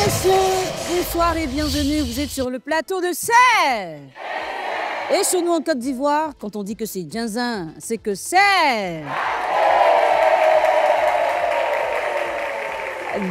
messieurs, bonsoir et bienvenue. Vous êtes sur le plateau de Serre. Et chez nous en Côte d'Ivoire, quand on dit que c'est Djinzin, c'est que c'est...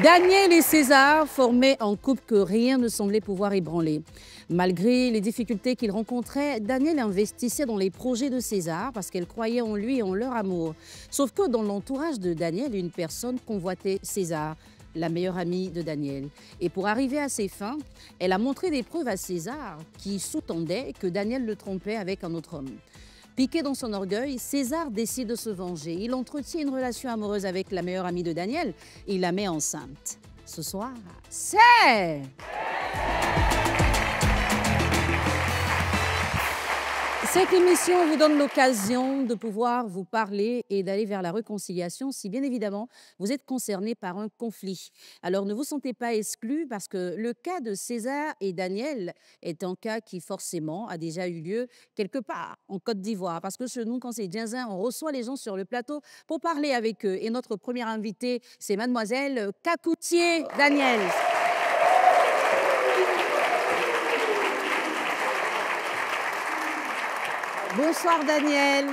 Daniel et César formaient un couple que rien ne semblait pouvoir ébranler. Malgré les difficultés qu'ils rencontraient, Daniel investissait dans les projets de César parce qu'elle croyait en lui et en leur amour. Sauf que dans l'entourage de Daniel, une personne convoitait César, la meilleure amie de Daniel. Et pour arriver à ses fins, elle a montré des preuves à César qui sous-tendaient que Daniel le trompait avec un autre homme. Piqué dans son orgueil, César décide de se venger. Il entretient une relation amoureuse avec la meilleure amie de Daniel et il la met enceinte. Ce soir, c'est... Cette émission vous donne l'occasion de pouvoir vous parler et d'aller vers la réconciliation si bien évidemment vous êtes concerné par un conflit. Alors ne vous sentez pas exclu parce que le cas de César et Daniel est un cas qui forcément a déjà eu lieu quelque part en Côte d'Ivoire. Parce que chez nous, quand c'est Djinzin, on reçoit les gens sur le plateau pour parler avec eux. Et notre première invitée, c'est mademoiselle Kakoutié Daniel. Bonsoir Daniel.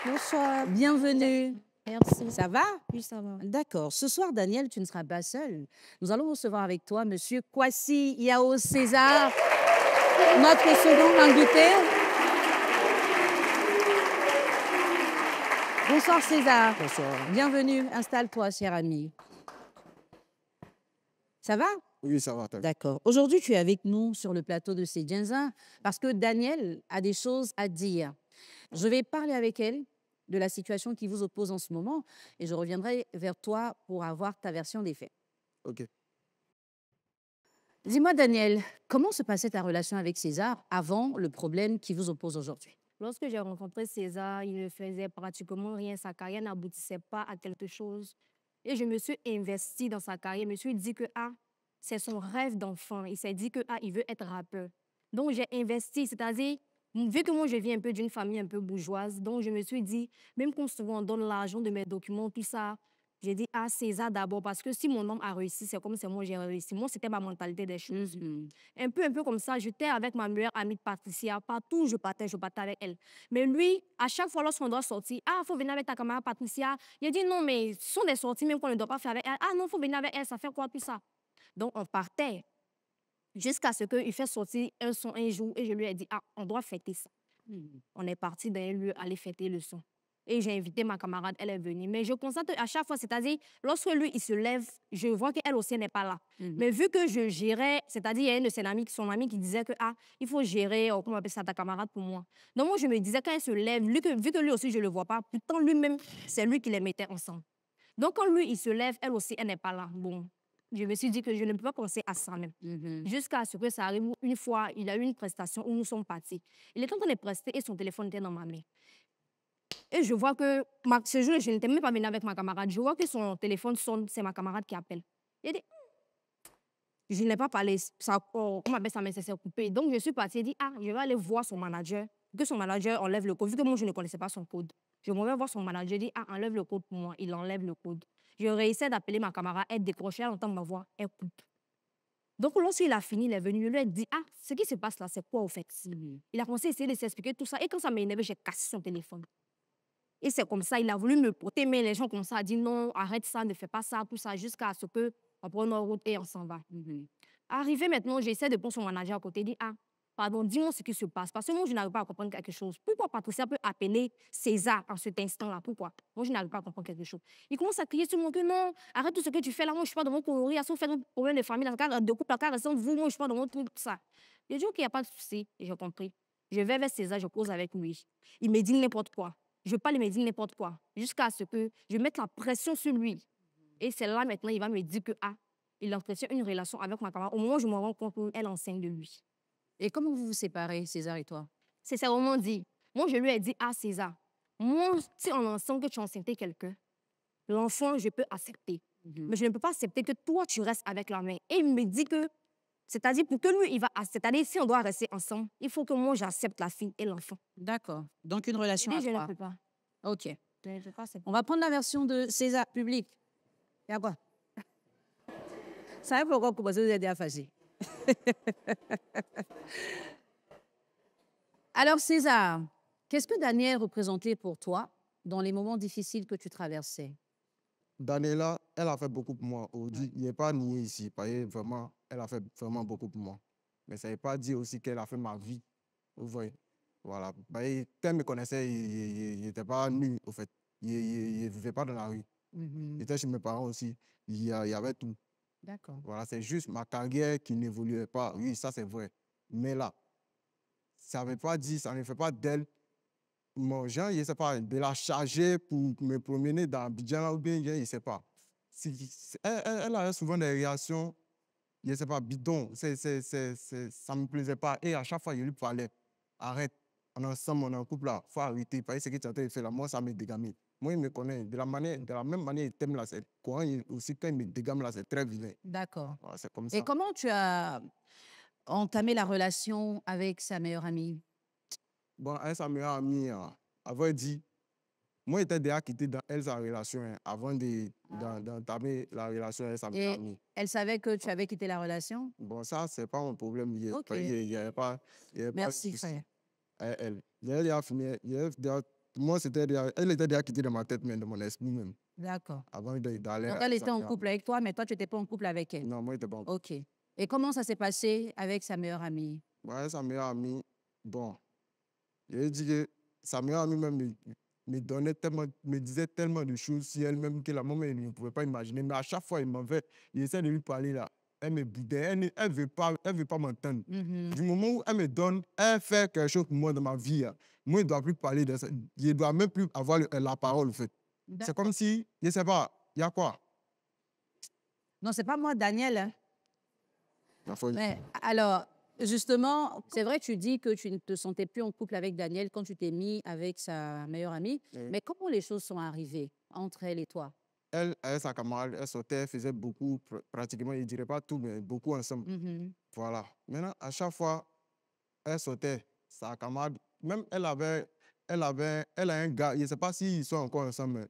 Bonsoir. Bienvenue. Merci. Ça va? Oui, ça va. D'accord. Ce soir, Daniel, tu ne seras pas seul. Nous allons recevoir avec toi Monsieur Kwasi Yao César, notre second invité. Bonsoir César. Bonsoir. Bienvenue. Installe-toi, cher ami. Ça va? Oui, ça va. D'accord. Aujourd'hui, tu es avec nous sur le plateau de C'est Djinzin parce que Daniel a des choses à dire. Je vais parler avec elle de la situation qui vous oppose en ce moment et je reviendrai vers toi pour avoir ta version des faits. Ok. Dis-moi, Daniel, comment se passait ta relation avec César avant le problème qui vous oppose aujourd'hui? Lorsque j'ai rencontré César, il ne faisait pratiquement rien. Sa carrière n'aboutissait pas à quelque chose. Et je me suis investie dans sa carrière. Je me suis dit que c'est son rêve d'enfant. Il s'est dit que il veut être rappeur. Donc j'ai investi, c'est-à-dire, vu que moi je viens un peu d'une famille un peu bourgeoise, donc je me suis dit, même quand souvent on donne l'argent de mes documents, tout ça, j'ai dit César d'abord, parce que si mon homme a réussi, c'est comme si moi j'ai réussi. Moi, c'était ma mentalité des choses. Un peu comme ça, j'étais avec ma meilleure amie Patricia. Partout où je partais avec elle. Mais lui, à chaque fois, lorsqu'on doit sortir, il faut venir avec ta camarade Patricia. Il a dit non, mais ce sont des sorties même qu'on ne doit pas faire avec elle. Non, il faut venir avec elle, ça fait quoi tout ça? Donc, on partait jusqu'à ce qu'il fait sortir un son un jour et je lui ai dit, on doit fêter ça. On est parti dans un lieu, aller fêter le son. Et j'ai invité ma camarade, elle est venue. Mais je constate à chaque fois, c'est-à-dire, lorsque lui, il se lève, je vois qu'elle aussi n'est pas là. Mais vu que je gérais, c'est-à-dire, il y a une de ses amies, son amie qui disait que, il faut gérer, comment on appelle ça, ta camarade pour moi. Donc moi, je me disais, quand elle se lève, vu que lui aussi, je ne le vois pas, pourtant lui-même, c'est lui qui les mettait ensemble. Donc quand lui, il se lève, elle aussi, elle n'est pas là. Bon, je me suis dit que je ne peux pas penser à ça même. Jusqu'à ce que ça arrive une fois, il a eu une prestation où nous sommes partis. Il était en train de prester et son téléphone était dans ma main. Et je vois que, ce jour, je n'étais même pas venue avec ma camarade. Je vois que son téléphone sonne, c'est ma camarade qui appelle. Il dit, je n'ai pas parlé, ça, comment appelle ça, mais ça s'est coupé. Donc je suis partie et dit, je vais aller voir son manager, que son manager enlève le code. Vu que moi, je ne connaissais pas son code. Je m'en vais voir son manager, dit, enlève le code pour moi. Il enlève le code. Je réussis d'appeler ma camarade, elle décrochait, elle entend ma voix, elle coupe. Donc, lorsqu'il a fini, il est venu, il lui a dit, ce qui se passe là, c'est quoi au fait? Il a commencé à essayer de s'expliquer tout ça. Et quand ça m'a énervé, j'ai cassé son téléphone. Et c'est comme ça, il a voulu me porter, mais les gens comme ça, a dit non, arrête ça, ne fais pas ça, tout ça, jusqu'à ce qu'on prenne notre route et on s'en va. Arrivé maintenant, j'essaie de prendre son manager à côté, il dit, pardon, dis-moi ce qui se passe, parce que moi, je n'arrive pas à comprendre quelque chose. Pourquoi Patricia peut appeler César en cet instant-là? Pourquoi? Moi, je n'arrive pas à comprendre quelque chose. Il commence à crier sur moi que non, arrête tout ce que tu fais là, moi, je suis pas dans mon coloris, si vous faites un problème de famille, de couple, vous, moi, je suis pas dans mon truc, tout ça. J'ai dit, ok, il n'y a pas de souci, et j'ai compris. Je vais vers César, je cause avec lui. Il me dit n'importe quoi. Je parle, il me dit n'importe quoi, jusqu'à ce que je mette la pression sur lui. Et c'est là maintenant, il va me dire que il entretient une relation avec ma camarade. Au moment où je me rends compte qu'elle enseigne de lui. Et comment vous vous séparez, César et toi? C'est ça, vraiment dit. Moi, je lui ai dit, César, moi, si on ensemble que tu as enceinté quelqu'un, l'enfant, je peux accepter. Mais je ne peux pas accepter que toi, tu restes avec la mère. Et il me dit que, c'est-à-dire pour que lui, c'est-à-dire si on doit rester ensemble, il faut que moi, j'accepte la fille et l'enfant. D'accord. Donc, une relation à je trois. ne peux pas. OK. Je ne peux pas accepter. On va prendre la version de César public. Il y a quoi? Ça va pourquoi commencer vous aider à fâcher. Alors, César, qu'est-ce que Daniel représentait pour toi dans les moments difficiles que tu traversais? Daniela, elle a fait beaucoup pour moi. Aujourd'hui, il n'est pas nié ici. Parce que vraiment, elle a fait vraiment beaucoup pour moi. Mais ça ne veut pas dire aussi qu'elle a fait ma vie. Vous voyez? Voilà. Parce que quand elle me connaissait, il n'était pas nu, au fait. Il ne vivait pas dans la rue. Mhm. Il était chez mes parents aussi. Il y avait tout. D'accord. Voilà, c'est juste ma carrière qui n'évoluait pas. Oui, ça c'est vrai. Mais là, ça ne veut pas dire, ça ne fait pas d'elle mon genre, je ne sais pas, de la charger pour me promener dans Abidjan ou bien, je ne sais pas. Elle a souvent des réactions, je ne sais pas, bidon. Ça ne me plaisait pas. Et à chaque fois, je lui parlais, arrête, on est ensemble, on est en couple là, il faut arrêter. Parce que ce que tu es en train de faire là, moi, ça me dégamme. Moi, il me connaît. De la même manière, il t'aime là, c'est courant. Aussi, quand il me dégamme là, c'est très vilain. D'accord. Voilà, c'est comme Et ça. comment tu as entamé la relation avec sa meilleure amie? Bon, elle, sa meilleure amie, avant, elle dit, moi, j'étais déjà quitté dans elle, sa relation, hein, avant d'entamer la relation avec sa meilleure Et amie. elle savait que tu avais quitté la relation? Bon, ça, c'est pas mon problème. Ok. Il n'y avait pas, il y avait pas de Merci, souci. frère. Elle, elle a fini, moi, elle était déjà quittée dans ma tête, même, dans mon esprit même, D'accord. avant d'aller Donc, avec elle sa était en meilleure couple avec toi, mais toi, tu n'étais pas en couple avec elle. amie. Non, moi, j'étais pas en couple. Ok. Et comment ça s'est passé avec sa meilleure amie? Ouais, sa meilleure amie, bon, je dit que sa meilleure amie même me donnait tellement, me disait tellement de choses sur elle-même que la maman elle ne pouvait pas imaginer. Mais à chaque fois, il m'en fait, il essaie de lui parler là. Elle me boudait, elle veut pas m'entendre. Mhm. Du moment où elle me donne, elle fait quelque chose pour moi dans ma vie, hein, moi, je ne dois plus parler de ça. Je ne dois même plus avoir la parole, en fait. C'est D'accord. comme si, je ne sais pas, il y a quoi? Non, c'est pas moi, Daniel, hein. La folie. Mais alors, justement, c'est vrai, tu dis que tu ne te sentais plus en couple avec Daniel quand tu t'es mis avec sa meilleure amie. Oui. Mais comment les choses sont arrivées entre elle et toi? Elle, sa camarade, elle sortait, elle faisait beaucoup, pratiquement, je ne dirais pas tout, mais beaucoup ensemble. Mhm. Voilà. Maintenant, à chaque fois, elle sortait, sa camarade, même elle a un gars, je ne sais pas s'ils sont encore ensemble,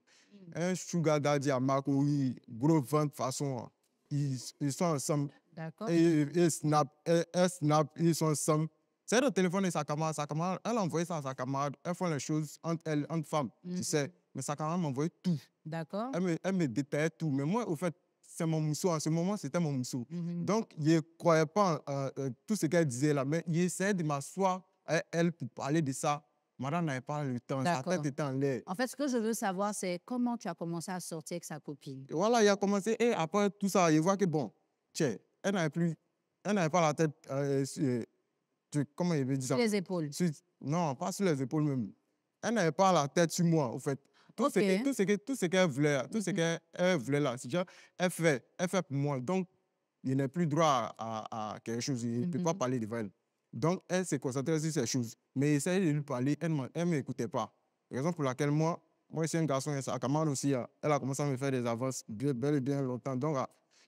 mais un sugar daddy à Makori, gros vente façon, ils sont ensemble, D'accord. et snap, ils sont ensemble. C'est le téléphone de sa camarade, elle a envoyé ça à sa camarade, elles font les choses entre elles, entre femmes, tu sais, mais sa camarade m'a envoyé tout. D'accord. Elle me détaillait tout, mais moi, au fait, c'est mon mousseau, en ce moment, c'était mon mousseau. Mhm. Donc, je ne croyais pas tout ce qu'elle disait là, mais j'essayais de m'asseoir avec elle pour parler de ça. Madame n'avait pas le temps, sa D'accord. tête était en l'air. En fait, ce que je veux savoir, c'est comment tu as commencé à sortir avec sa copine. Et voilà, il a commencé, et après tout ça, il voit que bon, tiens, elle n'avait pas la tête, comment il veut dire Sur ça? les épaules. Non, pas sur les épaules même. Elle n'avait pas la tête sur moi, en fait. Tout Ok. ce qu'elle voulait, là, tout ce qu'elle voulait là, c'est déjà, elle fait pour moi. Donc, il n'a plus droit à quelque chose, il ne peut pas Mhm. parler devant elle. Donc, elle s'est concentrée sur ces choses. Mais essayait de lui parler, elle ne m'écoutait pas. Raison pour laquelle moi, je suis un garçon, et sa camarade aussi, elle a commencé à me faire des avances bel et bien longtemps. Donc,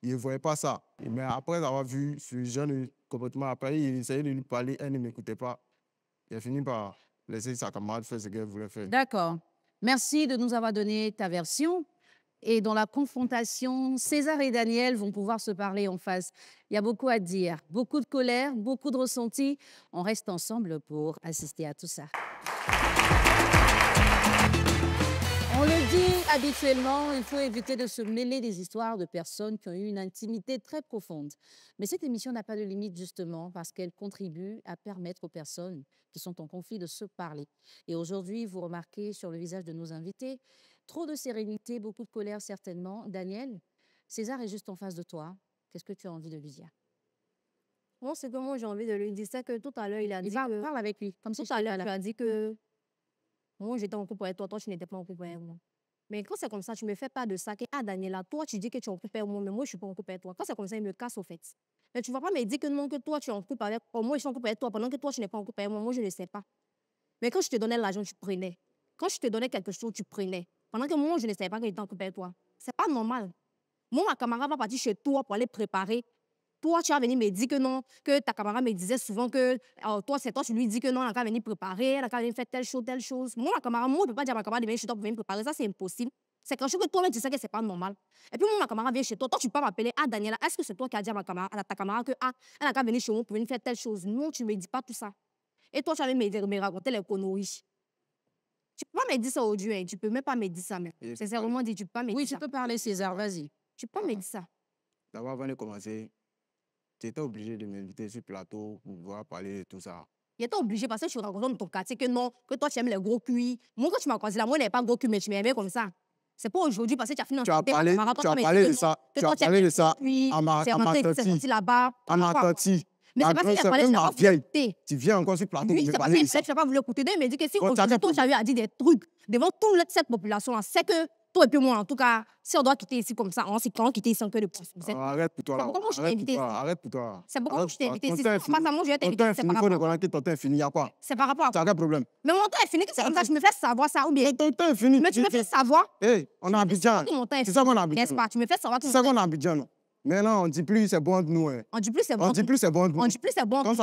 il ne voyait pas ça. Mais après avoir vu ce genre de comportement, après, il essayait de lui parler, elle ne m'écoutait pas. Il a fini par laisser sa camarade faire ce qu'elle voulait faire. D'accord. Merci de nous avoir donné ta version. Et dans la confrontation, César et Daniel vont pouvoir se parler en face. Il y a beaucoup à dire, beaucoup de colère, beaucoup de ressentis. On reste ensemble pour assister à tout ça. On le dit habituellement, il faut éviter de se mêler des histoires de personnes qui ont eu une intimité très profonde. Mais cette émission n'a pas de limite justement parce qu'elle contribue à permettre aux personnes qui sont en conflit de se parler. Et aujourd'hui, vous remarquez sur le visage de nos invités, trop de sérénité, beaucoup de colère certainement. Daniel, César est juste en face de toi. Qu'est-ce que tu as envie de lui dire? Moi, c'est que moi, j'ai envie de lui dire, c'est que tout à l'heure, il a dit que... Parle avec lui, comme si Tout à l'heure, tu as dit que moi, j'étais en couple avec toi, toi, tu n'étais pas en couple avec moi. Mais quand c'est comme ça, tu ne me fais pas de ça. Que, ah, Daniela, toi, tu dis que tu es en couple avec moi, mais moi, je ne suis pas en couple avec toi. Quand c'est comme ça, il me casse au fait. Mais tu ne vas pas me dire que non, que toi, tu es en couple avec moi, je suis en couple avec toi, pendant que toi, tu n'es pas en couple avec moi. Moi, je ne sais pas. Mais quand je te donnais l'argent, tu prenais. Quand je te donnais quelque chose, tu prenais. Pendant que moi, je ne savais pas que j'étais en couple avec toi. C'est pas normal. Moi, ma camarade va partir chez toi pour aller préparer. Toi, tu vas venir me dire que non, que ta camarade me disait souvent que toi, c'est toi, tu lui dis que non, elle va venir préparer, elle va venir faire telle chose, telle chose. Moi, ma camarade, moi, je ne peux pas dire à ma camarade de venir chez toi pour venir préparer. Ça, c'est impossible. C'est quelque chose que toi-même, tu sais que c'est pas normal. Et puis, moi, ma camarade vient chez toi. Toi, tu peux m'appeler, ah, Daniela, est-ce que c'est toi qui as dit à ta camarade que, ah, elle n'a qu'à venir chez moi pour venir faire telle chose? Non, tu ne me dis pas tout ça. Et toi, tu allais me raconter les conneries. Tu peux pas me dire ça aujourd'hui, hein. Tu peux même pas me dire ça, mais Et- sincèrement dit, tu peux pas me Oui, dire tu ça. peux parler, César, vas-y. Tu peux pas me dire ça. D'abord, avant de commencer, tu étais obligé de m'inviter sur le plateau pour pouvoir parler de tout ça. Il était obligé parce que tu rencontres dans ton quartier que non, que toi, tu aimes les gros cuits. Moi, quand tu m'as croisé là, moi, il n'est pas gros cuit, mais tu m'aimais comme ça. C'est pas aujourd'hui parce que tu as fini en Tu as santé, parlé, camarade, tu as toi, parlé que de non, ça, que tu as toi, tu aimes parlé les de ça gros cuits, c'est à ma rentré, c'est tante. sorti là-bas. À ma Pourquoi? tante. Mais c'est parce qu'il a parlé, Même tu n'as ma pas voulu vieille, écouter. tu viens encore sur le plateau Oui, pour me c'est parce parler de que ça. tu n'as pas voulu écouter. Donc, il me dit que si Bon, aujourd'hui, toi, t'as- tu as eu à dire des trucs devant toute cette population-là, c'est que toi et puis moi, en tout cas, si on doit quitter ici comme ça, on s'y quand quitter ici en que de plus. Arrête pour toi C'est là. pourquoi moi, je t'ai Arrête pour invité ici. toi. Arrête pour toi. C'est pourquoi Arrête je t'ai pour toi. invité Ton ici. temps est C'est pas fini. ça, moi, je vais Ton temps t'inviter. est C'est fini. par Il faut rapport à reconnaître que ton temps est fini. Il y a quoi? C'est par rapport à Tu as quel problème? Mais mon temps est fini, que c'est comme ça, tu me fais savoir ça ou bien. Ton temps est fini. Mais tu me fais savoir. Hey, on a Abidjan. Que mon temps est C'est ça fini. qu'on a Abidjan. N'est-ce pas? Tu me fais savoir que C'est mon ça temps qu'on a Abidjan. Non? Mais non, on dit plus c'est bon de nous. Hein. On dit plus c'est On bon. dit plus c'est bon de nous. On dit plus c'est bon. Quand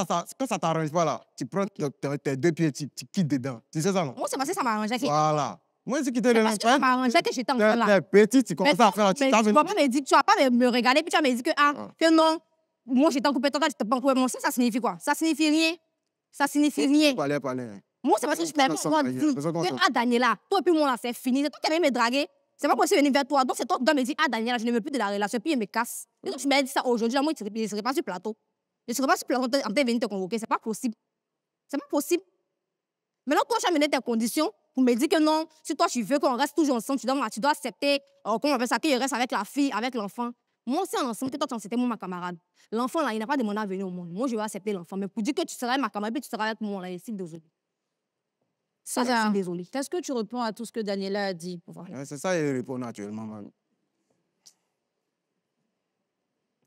ça t'arrange pas là, tu prends tes deux pieds, tu quittes dedans. Tu sais ça non? Moi, c'est parce que ça m'arrangeait. Voilà. Moi, c'est qui te C'est donne parce que ça m'arrangeait que j'étais encore là. T'es petit, tu Mais commences à faire la tu vas pas me dire, tu vas pas me regarder, puis tu vas me dire que, que non, moi j'étais en compétence, tu t'es pas en compétence. Ça signifie quoi? Ça signifie rien. Ça signifie rien. Parler. Moi, c'est parce que je ne pas dire que, Daniela, toi et puis moi là, c'est fini. C'est toi qui viens me draguer. C'est pas possible de venir vers toi. Donc, c'est toi qui dois me dire, Daniela, je ne veux plus de la relation, puis il me casse. Et donc, tu m'as dit ça aujourd'hui, moi, je ne serai pas sur le plateau. Je ne serai pas sur le plateau en train de venir te convoquer. C'est pas possible. C'est pas possible. Maintenant, toi, tu as mené tes conditions pour me dire que non, si toi, tu veux qu'on reste toujours ensemble, tu dois accepter, comment on appelle ça, qu'il reste avec la fille, avec l'enfant. Moi, c'est ensemble que toi, tu acceptais moi, ma camarade. L'enfant, là, il n'a pas demandé à venir au monde. Moi, je vais accepter l'enfant. Mais pour dire que tu seras ma camarade, puis tu seras avec moi, là, je suis désolée. Ça, je suis désolée. Qu'est-ce que tu réponds à tout ce que Daniela a dit? Ouais, c'est ça, il répond naturellement. Man.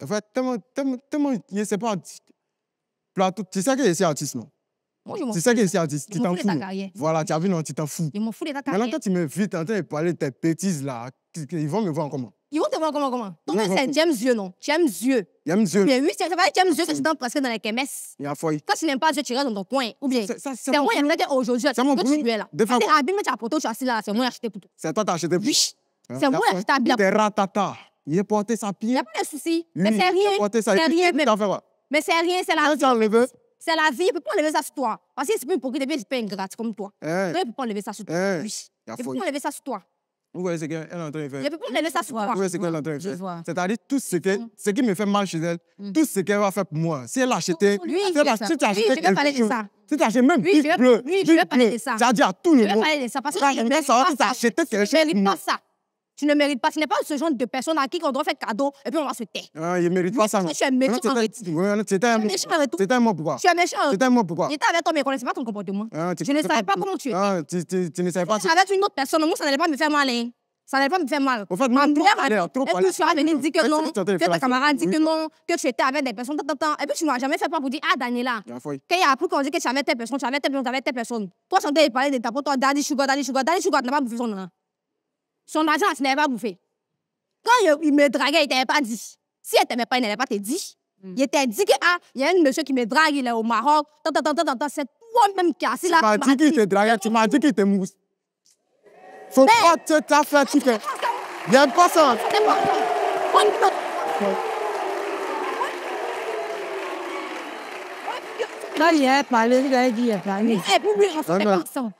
En fait, tellement, je sais pas, plateau, tu sais que je suis artiste, non? Moi, je m'en Tu fous. sais que je suis artiste, Je tu m'en t'en fous de ta fous. carrière. Voilà, tu as vu, non, tu t'en fous. Je m'en fous de ta Maintenant, carrière. quand tu me m'invites en train de parler de tes bêtises là, ils vont me voir comment? Ils vont te voir comment? Toi, Non, c'est James Dieu, non? James Dieu. James Dieu, Bien oui, c'est pas James Dieu que tu donnes presque dans les kémesses. il y a foyer. Quand tu n'aimes pas Dieu, tu restes dans ton coin. Ou bien, c'est mon moi, il y a problème. peut-être aujourd'hui, C'est mon que problème. tu es là. Des fois- Quand tu es habillé, tu as porté, tu es assis là, c'est moi qui ai acheté pour toi. C'est toi qui as acheté pour. Oui. C'est moi qui ai acheté à bien. T'es ratata. Il a porté sa Il pied. n'y a pas de souci. Lui, Mais c'est il a rien. porté sa C'est rien. Tu as fait quoi? Mais c'est rien, c'est la Quand vie. tu as enlevé, C'est la vie. Il ne peut pas enlever ça sur toi. Parce que c'est pas hypocrite, et puis c'est pas ingrate comme toi. hein, Donc, il ne peut pas enlever ça sur toi. hein, Oui. il y a Il ne peut foyer. pas enlever ça sur toi. Vous voyez ce qu'elle est en train de Il faire? ne peut pas enlever ça sur toi. Vous voyez ce qu'elle est en train de Je faire? vois. C'est-à-dire, tout ce qui me fait mal chez elle, tout ce qu'elle va faire pour moi. Si elle a acheté, Oui, si je elle a- vais ça. si tu as Oui, acheté je vais parler quelque de chose, ça. si tu as acheté même Oui, Big je vais- Bleu, oui, je vais Big parler Bleu, de ça. tu as dit à tout Je le vais monde. parler de ça parce que Ah, tu ne mais mérites ça va, pas si tu as ça. acheté quelque Tu ne chose mérites pour pas moi. ça. Tu ne mérites pas. Tu n'es pas ce genre de personne à qui on doit faire cadeau et puis on va se taire. Ah, il ne mérite pas ça. non. Tu es méchant en Non, retour. ouais, c'était un mot. méchant en retour. C'était un mot pourquoi? Tu es méchant. C'était un mot pourquoi? J'étais avec toi, mais je ne connaissais pas ton comportement. Ah, Je ne savais pas comment tu es. Ah, tu ne savais pas. Avec une autre personne, moi, ça n'allait pas me faire mal. Hein. Ça n'allait pas me faire mal. Au fait, Ma trop mère, parler, trop et puis parler. tu vas venir dire que Est-ce non, que tu es en train de que faire ta la- camarade dit Oui. que non, que tu étais avec des personnes, et puis tu ne m'as jamais fait pas pour dire, ah, Daniela, Il y a foyer. quand il y a appris qu'on dit que tu avais telle personne, tu avais telle personne, tu avais telle personne. Toi, tu entends parler de ta pote, toi, Daddy Sugar, tu n'as pas bouffé son argent. Son argent, tu n'avais pas bouffé. Quand il me draguait, il ne t'avait pas dit. Si elle ne t'aimait pas, il n'allait pas te dire. Il t'a dit que, ah, il y a un monsieur qui me drague, il est au Maroc, c'est toi-même qui es assis là. Tu m'as dit qu'il te draguait, tu m'as dit qu'il te mousse. Faut pas te faire tu fais. J'aime pas ça. C'est pas ça. Là, il a parlé, il a dit, il a parlé. Eh, puis lui, on fait Non, non. pas ça. Ça,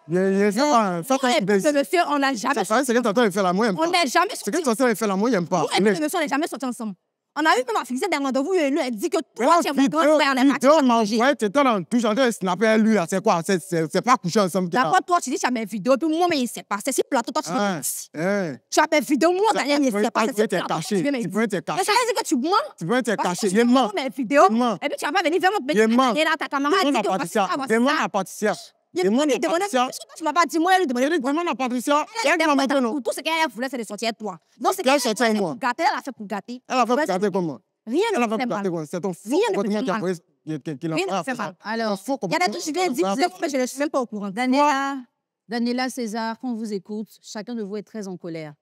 Eh, puis ce monsieur, on n'a jamais c'est que tu es en train de faire la moyenne. On n'est jamais C'est que sortis. tu es en train de faire la moyenne pas. Nous, et puis, le monsieur, on n'est jamais sortis ensemble. On a eu même à fixer des rendez-vous et lui, elle dit que Mais toi, là, tu es mon grand frère, on est parti vidéo, manger. ouais, tu étais dans le touche en train de snapper à lui, là, c'est quoi? C'est pas coucher ensemble. D'abord, toi, tu dis que tu as mes vidéos, puis moi, mais il ne sait pas. C'est si plateau, toi, tu dis Hein, hein. tu as mes vidéos, moi, Daniel, il ne sait pas. Tu C'est peux si te plateau, cacher. tu viens me Tu dire. peux te Mais cacher. ça veut dire que tu mens. Tu peux te Parce que cacher. tu Il ment. prends mes vidéos, Il ment. et puis tu vas pas venir faire mon petit Il ment. et là, ta camarade Demande dit à que Patricia. voici ça. Demande à Patricia. Il Demande m'a à demandé, Patricia. parce que toi, tu m'as pas dit, moi, elle lui demandait. Demande à Patricia. Elle Elle m'a montré, non? pour tout ce qu'elle voulait, c'est de sortir avec toi. Donc, c'est Qu'elle qu'elle sortit avec a fait moi. pour gâter, elle a fait pour gâter. Elle a fait Ouais, pour garder comment? Rien Elle a ne fait fait pour garder mal. comment? C'est ton faux Rien ne comportement fait qui a mal. qui l'a Rien ne fait fait ça. mal. Alors, Ton faux Il y a des trucs que je viens de dire, mais je ne suis même pas au courant. Daniela, César, quand on vous écoute, chacun de vous est très en colère.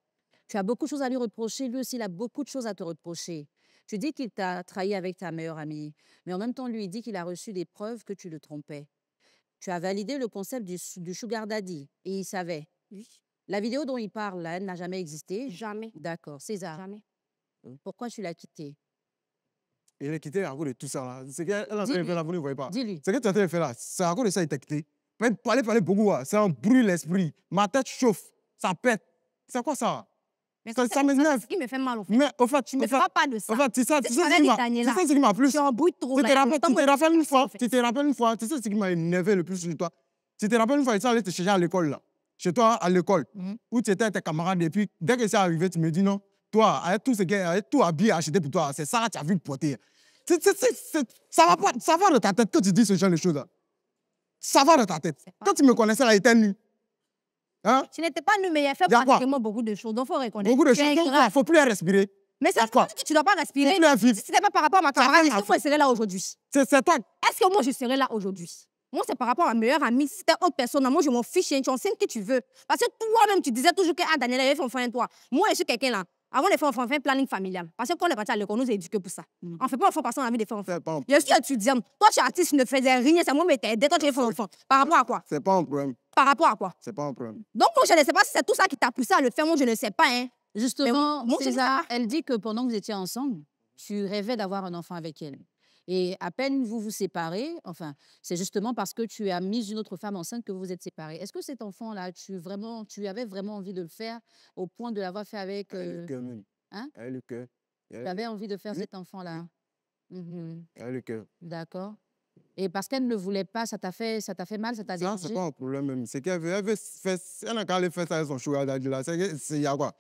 Tu as beaucoup de choses à lui reprocher, lui aussi, il a beaucoup de choses à te reprocher. Tu dis qu'il t'a trahi avec ta meilleure amie, mais en même temps, lui, il dit qu'il a reçu des preuves que tu le trompais. Tu as validé le concept du sugar daddy, et il savait. Oui. La vidéo dont il parle, là, elle n'a jamais existé. Jamais. D'accord. César, Jamais. pourquoi tu l'as quitté? Il est quitté à cause de tout ça. Là. C'est qu'elle est en train de Dis-lui. faire là, vous ne voyez pas. Dis-lui. Ce que tu es en train de faire là, c'est à cause de ça qu'il t'a quitté. Même parler beaucoup, là, ça embrouille l'esprit. Ma tête chauffe, ça pète. C'est quoi ça? Mais Ça c'est m'énerve. ce qui me fait mal au fait. Mais au fait, Tu ne me parles pas de ça. au fait, c'est ça, Tu c'est ça parlais ce qui de m'a Daniela. c'est ça ce qui m'a plus. Tu embrouilles trop. Tu te là. rappelles, tu te Pourtant, rappelles une fois, au fait. tu te rappelles une fois, c'est ça ce qui m'a énervé le plus sur toi. Tu te rappelles une fois, ils sont allés te chercher à l'école là. Chez toi, à l'école, où tu étais avec tes camarades, et puis dès que c'est arrivé, tu me dis non, toi, avec tout ce que, avec tout habillé acheté pour toi, c'est ça que tu as vu porter. Ça va pas, ça va dans ta tête quand tu dis ce genre de choses là. Ça va dans ta tête. C'est pas Quand tu me connaissais là, il était nu. Hein? Tu n'étais pas nu, mais il a fait Y a quoi? pratiquement beaucoup de choses. Donc, il faut reconnaître. Beaucoup de Tu es choses. ingrat. Il ne faut plus respirer. Mais c'est quoi? quoi que tu ne dois pas respirer. Faut plus la vivre. Si ce n'était pas par rapport à ma camarade, fait est-ce que moi, je serais là aujourd'hui? C'est toi. Est-ce que moi, je serais là aujourd'hui? Moi, c'est par rapport à ma meilleure amie. Si c'était autre personne, moi, je m'en fiche. Tu enseignes qui tu veux. Parce que toi-même, tu disais toujours que Daniel avait fait enfant toi. Moi, je suis quelqu'un là. Avant de faire enfant, on fait un planning familial. Parce que quand on est parti à l'école, on nous a éduqués pour ça. On ne fait pas enfant parce qu'on a envie de faire enfant. C'est pas un- Je suis étudiante. Toi, tu es artiste, tu ne faisais rien. C'est moi qui t'ai aidé. Toi, tu as fait enfant. Par rapport à quoi? c'est pas un problème. Par rapport à quoi? C'est pas un problème. Donc, moi, je ne sais pas si c'est tout ça qui t'a poussé à le faire. Moi, je ne sais pas. Hein. Justement, moi, je ne sais César, pas. elle dit que pendant que vous étiez ensemble, tu rêvais d'avoir un enfant avec elle. Et à peine vous vous séparez, enfin, c'est justement parce que tu as mis une autre femme enceinte que vous vous êtes séparés. Est-ce que cet enfant-là, tu avais vraiment envie de le faire au point de l'avoir fait avec... Elle a le cœur même. hein? Elle a le cœur. Tu avais envie de faire Oui. cet enfant-là? Mhm. Elle a le cœur. D'accord. Et parce qu'elle ne le voulait pas, ça t'a fait mal, ça t'a Ça, dérangé? c'est pas un problème même. C'est qu'elle veut faire. Elle a qu'à aller faire ça avec son sugar daddy là. Il y a quoi?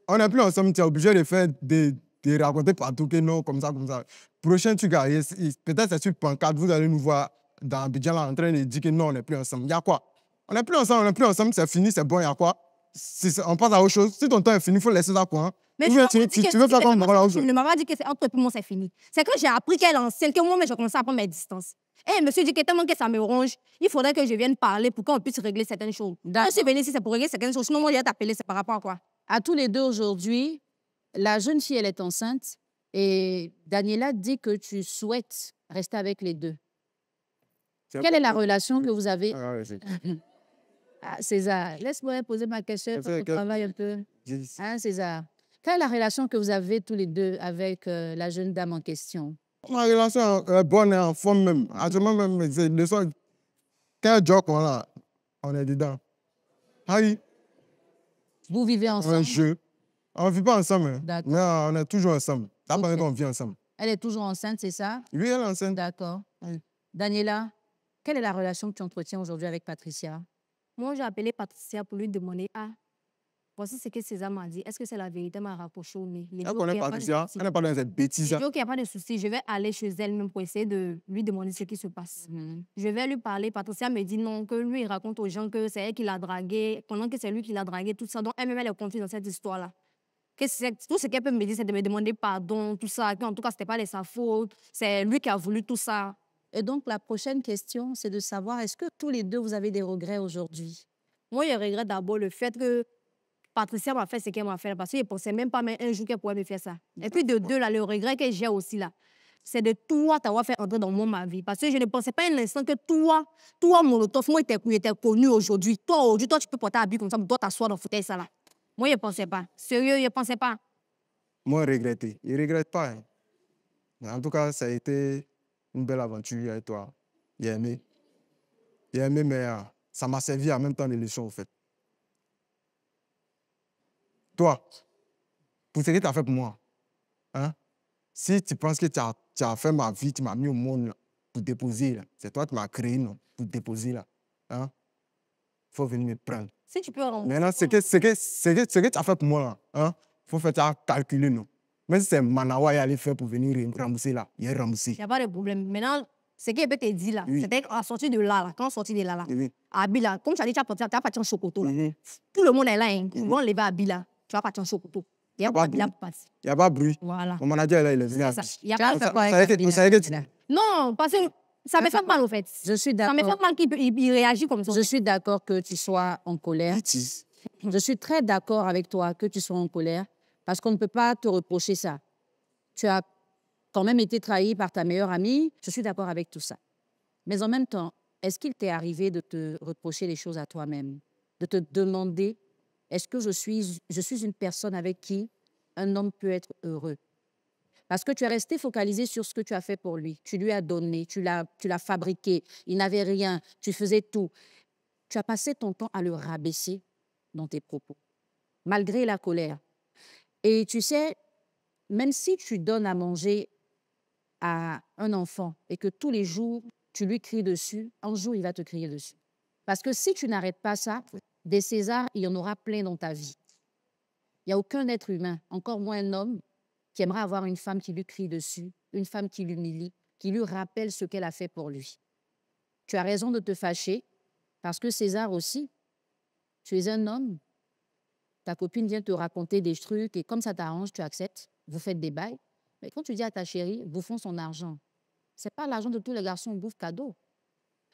On n'est plus ensemble, tu es obligé de faire de raconter partout que non, comme ça, comme ça. Prochain truc, peut-être c'est sur pancarte, vous allez nous voir dans Abidjan là en train de dire que non, on n'est plus ensemble. Il y a quoi? On n'est plus ensemble, c'est fini, c'est bon, il y a quoi? On passe à autre chose. Si ton temps est fini, il faut laisser ça quoi. Hein? Mais Ou tu bien m'as pas dit que tu veux faire si comme Marola tu ne m'as pas dit que c'est entre eux, pour moi, c'est fini. C'est que j'ai appris qu'elle est ancienne, que moi-même, j'ai commencé à prendre mes distances. Et je me suis dit que tellement que ça me ronge, il faudrait que je vienne parler pour qu'on puisse régler certaines choses. Je suis venue ici, c'est pour régler certaines choses. Sinon, moi, je vais t'appeler, c'est par rapport à quoi? À tous les deux aujourd'hui, la jeune fille, elle est enceinte et Daniela dit que tu souhaites rester avec les deux. Quelle est la relation que vous avez? Ah, ouais, c'est- Ah, César, laisse-moi poser ma question, Elle fait on que- travaille un peu. j'ai- Hein, César? Quelle est la relation que vous avez tous les deux avec la jeune dame en question? Ma relation est bonne et en forme même. Actuellement même, c'est le son. Quand un joke, on est dedans. Ah oui, Vous vivez on est un ensemble? jeu. On ne vit pas ensemble, hein, D'accord. mais on est toujours ensemble. Ça Ok. paraît qu'on vit ensemble. Elle est toujours enceinte, c'est ça? Lui, elle est enceinte. D'accord. Daniela, quelle est la relation que tu entretiens aujourd'hui avec Patricia? Moi, j'ai appelé Patricia pour lui demander, voici ce que César m'a dit. Est-ce que c'est la vérité? Elle m'a rapproché au nez. Il dit, Elle OK, connaît y a pas de Patricia. souci. Elle n'est pas dans cette bêtise. Il dit, OK, il n'y a pas de souci. Je vais aller chez elle même pour essayer de lui demander ce qui se passe. Je vais lui parler. Patricia me dit non, que lui, il raconte aux gens que c'est elle qui l'a dragué, pendant que c'est lui qui l'a dragué, tout ça. Donc, elle-même, elle est confuse dans cette histoire-là. Tout ce qu'elle peut me dire, c'est de me demander pardon, tout ça. En tout cas, ce n'était pas de sa faute. C'est lui qui a voulu tout ça. Et donc, la prochaine question, c'est de savoir, est-ce que tous les deux, vous avez des regrets aujourd'hui? Moi, je regrette d'abord le fait que Patricia m'a fait ce qu'elle m'a fait. Parce que je ne pensais même pas un jour qu'elle pourrait me faire ça. Et puis, de deux, là, le regret que j'ai aussi, là, c'est de toi t'avoir fait entrer dans ma vie. Parce que je ne pensais pas un instant que toi, Molotov, moi, j'étais connu aujourd'hui. Toi, tu peux porter un habit comme ça, mais toi, t'asseoir dans le fauteuil, ça, là. Moi, je ne pensais pas. Sérieux, je ne pensais pas. Moi, regretter. Il ne regrette pas. Hein. Mais en tout cas, ça a été une belle aventure avec toi. J'ai aimé. J'ai aimé, mais ça m'a servi en même temps de leçon, en fait. Toi, pour ce que tu as fait pour moi, hein, si tu penses que tu as fait ma vie, tu m'as mis au monde là, pour déposer, là, c'est toi qui m'as créé non, pour déposer. Là, hein, faut venir me prendre. Si tu peux rembourser. Maintenant, ce que tu as fait pour moi, là, hein, faut faire ça calculer. Non. Même si c'est Manawa qui allait faire pour venir rembourser, là, il est remboursé. Il n'y a pas de problème. Maintenant, ce qu'il peut te dire là, Oui. c'était à sortir de là, quand on sortit de là, Oui. à Abila, comme tu as dit, tu as parti en Sokoto. Là. Mhm. Tout le monde est là. Hein. Ils vont lever à Abila. Tu vas partir en Sokoto. Il y a pas pas de Abila bruit. pour partir. Il n'y a pas de bruit. Voilà. Mon manager, là, il est venu à C'est ça. Abidjan. Il y a Tu pas as de- fait quoi avec ça a été- Sabina? ça a été- Là? Non, parce que ça me fait mal au fait. Je suis Ça me fait d'accord. mal qu'il réagisse comme ça. Je suis d'accord que tu sois en colère. Bêtise. Je suis très d'accord avec toi que tu sois en colère parce qu'on ne peut pas te reprocher ça. Tu as quand même été trahi par ta meilleure amie. Je suis d'accord avec tout ça. Mais en même temps, est-ce qu'il t'est arrivé de te reprocher les choses à toi-même? de te demander, est-ce que je suis une personne avec qui un homme peut être heureux? Parce que tu es resté focalisé sur ce que tu as fait pour lui. Tu lui as donné, tu l'as fabriqué. Il n'avait rien, tu faisais tout. Tu as passé ton temps à le rabaisser dans tes propos, malgré la colère. Et tu sais, même si tu donnes à manger à un enfant et que tous les jours, tu lui cries dessus, un jour, il va te crier dessus. Parce que si tu n'arrêtes pas ça, des Césars, il y en aura plein dans ta vie. Il n'y a aucun être humain, encore moins un homme, qui aimerait avoir une femme qui lui crie dessus, une femme qui l'humilie, qui lui rappelle ce qu'elle a fait pour lui. Tu as raison de te fâcher, parce que César aussi, tu es un homme, ta copine vient te raconter des trucs et comme ça t'arrange, tu acceptes, vous faites des bails. Mais quand tu dis à ta chérie, bouffons son argent, ce n'est pas l'argent de tous les garçons, bouffe cadeau.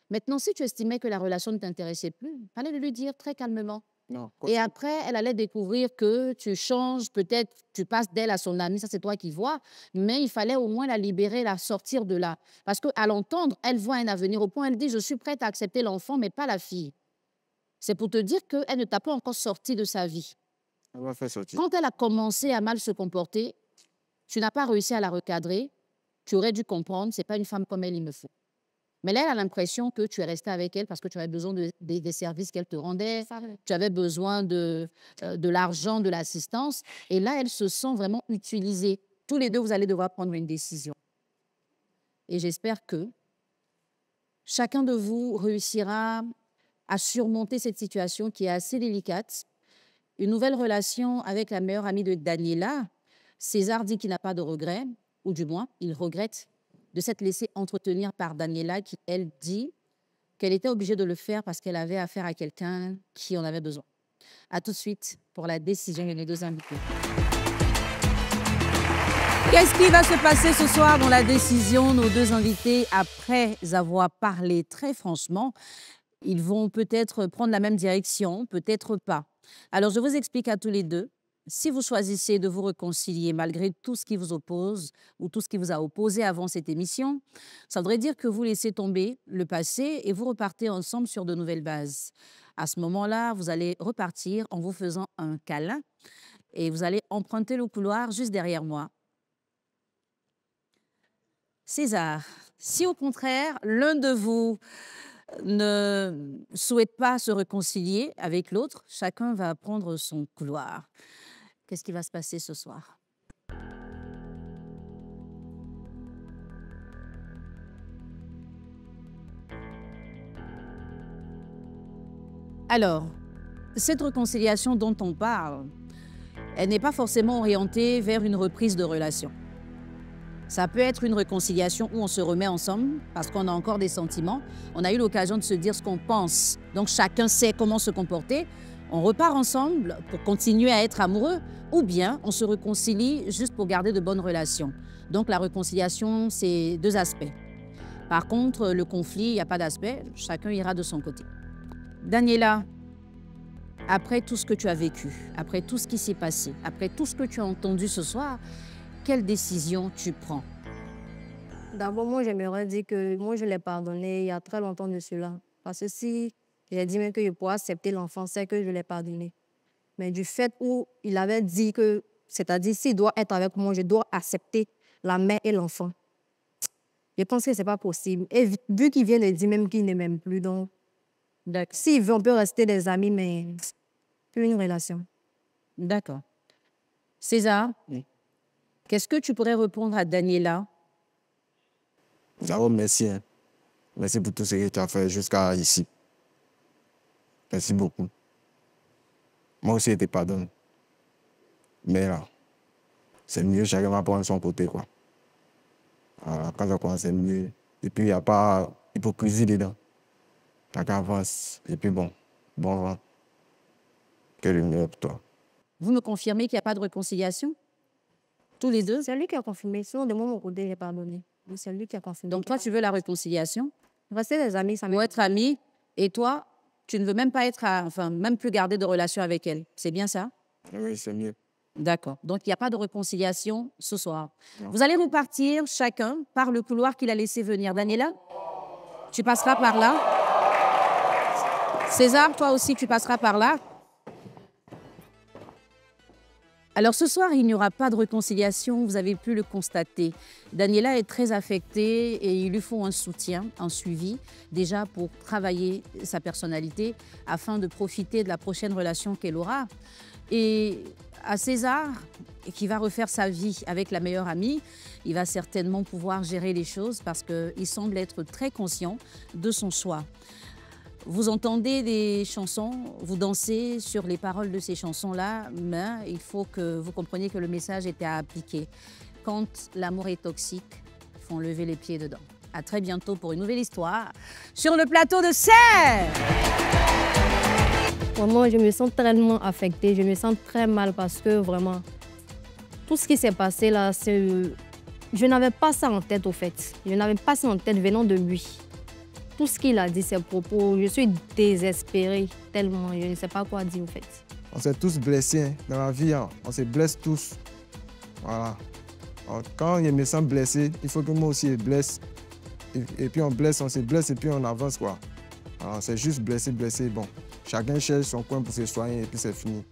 Maintenant, si tu estimais que la relation ne t'intéressait plus, il fallait le lui dire très calmement. Non, Et après, elle allait découvrir que tu changes, peut-être tu passes d'elle à son ami, ça c'est toi qui vois, mais il fallait au moins la libérer, la sortir de là. Parce qu'à l'entendre, elle voit un avenir au point, elle dit, je suis prête à accepter l'enfant, mais pas la fille. C'est pour te dire qu'elle ne t'a pas encore sorti de sa vie. elle va faire sortir. Quand elle a commencé à mal se comporter, tu n'as pas réussi à la recadrer, tu aurais dû comprendre, ce n'est pas une femme comme elle, il me faut. Mais là, elle a l'impression que tu es resté avec elle parce que tu avais besoin des services qu'elle te rendait, tu avais besoin de l'argent, de l'assistance. Et là, elle se sent vraiment utilisée. Tous les deux, vous allez devoir prendre une décision. Et j'espère que chacun de vous réussira à surmonter cette situation qui est assez délicate. Une nouvelle relation avec la meilleure amie de Daniela. César dit qu'il n'a pas de regrets, ou du moins, il regrette de s'être laissée entretenir par Daniela qui, elle, dit qu'elle était obligée de le faire parce qu'elle avait affaire à quelqu'un qui en avait besoin. À tout de suite pour la décision de mes deux invités. Qu'est-ce qui va se passer ce soir dans la décision? Nos deux invités, après avoir parlé très franchement, ils vont peut-être prendre la même direction, peut-être pas. Alors, je vous explique à tous les deux. Si vous choisissez de vous réconcilier malgré tout ce qui vous oppose ou tout ce qui vous a opposé avant cette émission, ça voudrait dire que vous laissez tomber le passé et vous repartez ensemble sur de nouvelles bases. À ce moment-là, vous allez repartir en vous faisant un câlin et vous allez emprunter le couloir juste derrière moi. César, si au contraire, l'un de vous ne souhaite pas se réconcilier avec l'autre, chacun va prendre son couloir. Qu'est-ce qui va se passer ce soir? Alors, cette réconciliation dont on parle, elle n'est pas forcément orientée vers une reprise de relation. Ça peut être une réconciliation où on se remet ensemble parce qu'on a encore des sentiments. On a eu l'occasion de se dire ce qu'on pense. Donc, chacun sait comment se comporter. On repart ensemble pour continuer à être amoureux ou bien on se réconcilie juste pour garder de bonnes relations. Donc, la réconciliation, c'est deux aspects. Par contre, le conflit, il n'y a pas d'aspect. Chacun ira de son côté. Daniela, après tout ce que tu as vécu, après tout ce qui s'est passé, après tout ce que tu as entendu ce soir, quelle décision tu prends? D'abord, moi, j'aimerais dire que moi, je l'ai pardonné il y a très longtemps de cela. Parce que si j'ai dit même que je pourrais accepter l'enfant, c'est que je l'ai pardonné. Mais du fait où il avait dit que, c'est-à-dire, s'il doit être avec moi, je dois accepter la mère et l'enfant. Je pense que ce n'est pas possible. Et vu qu'il vient de dire même qu'il ne m'aime plus, donc, s'il veut, on peut rester des amis, mais plus une relation. D'accord. César, Oui. Qu'est-ce que tu pourrais répondre à Daniela? D'abord, merci. Hein. Merci pour tout ce que tu as fait jusqu'à ici. Merci beaucoup. Moi aussi, je te pardonne. Mais là, c'est mieux, chacun va prendre son côté, quoi. Quand ça commence, c'est mieux. Et puis, il n'y a pas d'hypocrisie dedans. Chacun avance. Et puis, bon vent. Que le mieux pour toi. Vous me confirmez qu'il n'y a pas de réconciliation? Tous les deux? C'est lui qui a confirmé. Sinon, de mon côté, j'ai pardonné. C'est lui qui a confirmé. Donc, toi, tu veux la réconciliation? Rester des amis, ça Ou être amis, et toi, tu ne veux même pas être, même plus garder de relation avec elle. C'est bien ça? Oui, c'est mieux. D'accord. Donc, il n'y a pas de réconciliation ce soir. Non. Vous allez repartir chacun par le couloir qu'il a laissé venir. Daniela, tu passeras par là. César, toi aussi, tu passeras par là. Alors ce soir, il n'y aura pas de réconciliation, vous avez pu le constater. Daniela est très affectée et il lui faut un soutien, un suivi, déjà pour travailler sa personnalité afin de profiter de la prochaine relation qu'elle aura. Et à César, qui va refaire sa vie avec la meilleure amie, il va certainement pouvoir gérer les choses parce qu'il semble être très conscient de son choix. Vous entendez des chansons, vous dansez sur les paroles de ces chansons-là, mais il faut que vous compreniez que le message était à appliquer. Quand l'amour est toxique, il faut enlever les pieds dedans. À très bientôt pour une nouvelle histoire sur le plateau de Serre. Vraiment, je me sens tellement affectée, je me sens très mal parce que vraiment, tout ce qui s'est passé là, je n'avais pas ça en tête au fait. Je n'avais pas ça en tête venant de lui. Tout ce qu'il a dit, ses propos, je suis désespérée tellement, je ne sais pas quoi dire en fait. On s'est tous blessés hein, dans la vie, hein. On se blesse tous. Voilà. Alors, quand je me sens blessé, il faut que moi aussi je blesse. Et puis on se blesse et puis on avance quoi. Alors c'est juste blessé, blessé. Bon, chacun cherche son coin pour se soigner et puis c'est fini.